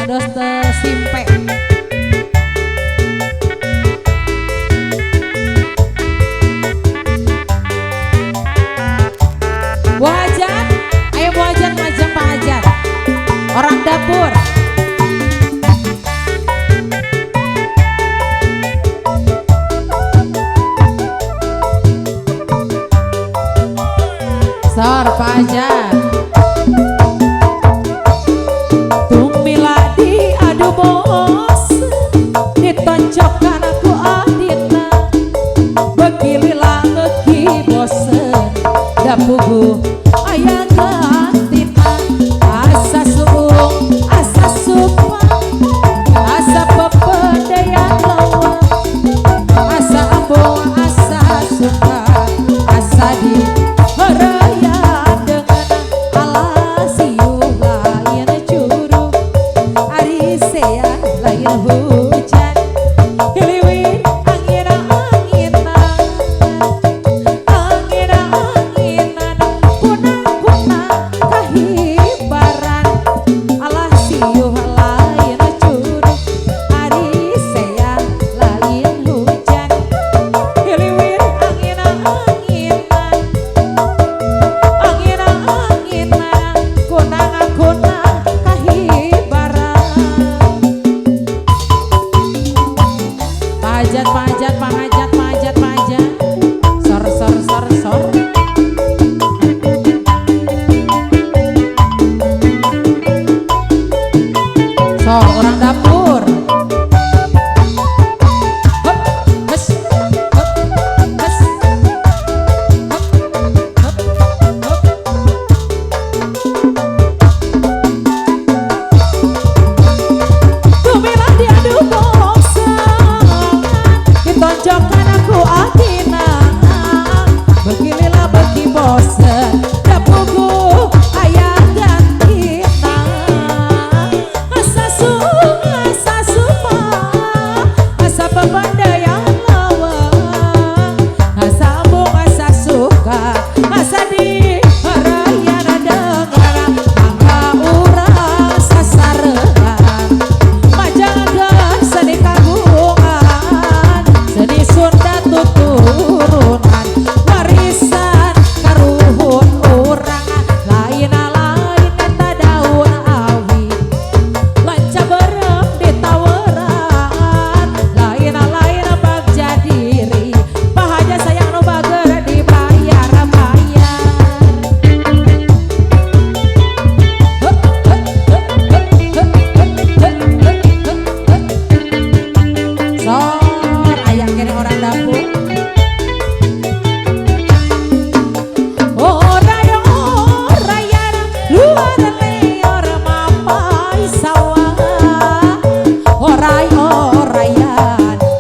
Dos simpe. Wajan, ayo wajan majang Pak Hajar. Orang dapur. Sor Pak Hajar. Tumiladi adu bos, ditonjokkan aku adina. Begilila begi bosen, dapugu ayah gantina. Asa subung, asa supa, asa pepedean lawa, asa ambung, asa suka, asa di raya dengan alasiu lain curu, arisea lain hujan, hiliwin angin-anginan, angin-anginan, kunang-kunang kahibaran, alasiu lain curu, arisea lain hujan, hiliwin angin-anginan, angin-anginan, kunang-kunang kahibaran. Pajat, pajat, pangajat, pajat, pajat. Sor, sor, sor, sor. Sor, orang dapur. Hop, hes, hop, hes, hop, hop, hop. Tumilah diadu bosan, ditonjokkan aku adina. Beginilah bagi bosen, dapugu ayah gantina. Asa sung, asa supa, asa pepandaian lawa, asa ambung, asa suka, asa di rayan dengan angka urang sasarengan. Majangan seni kagungan, seni Sunda tuturunan, warisan karuhun urang, lain-lain eta daun awi, lanca berem ditaweran, lain-lain bagja diri, pahaja sayang nu bager dibayar-bayar. Sor, ayah kene orang dapur. Orayan, luar leor mapai sawah. Orayan,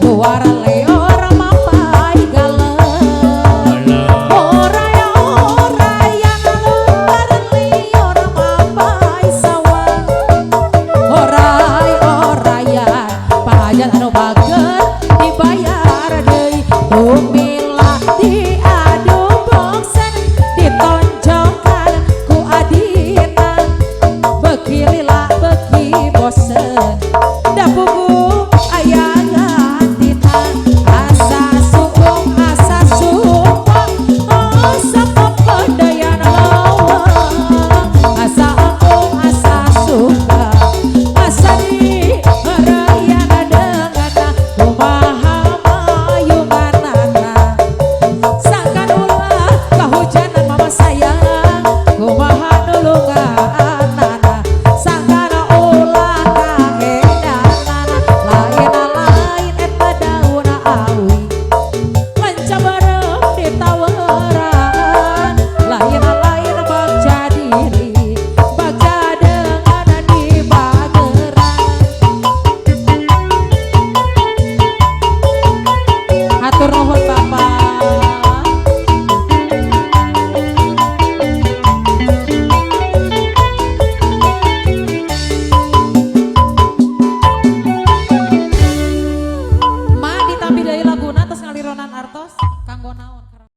luar leor mapai galang. Orayan, luar leor mapai sawah. Orayan, pahajat anu bager dibayar deui. Tumilah diadu boksen, ditonjokkan ku adina. Begililah begi bosen,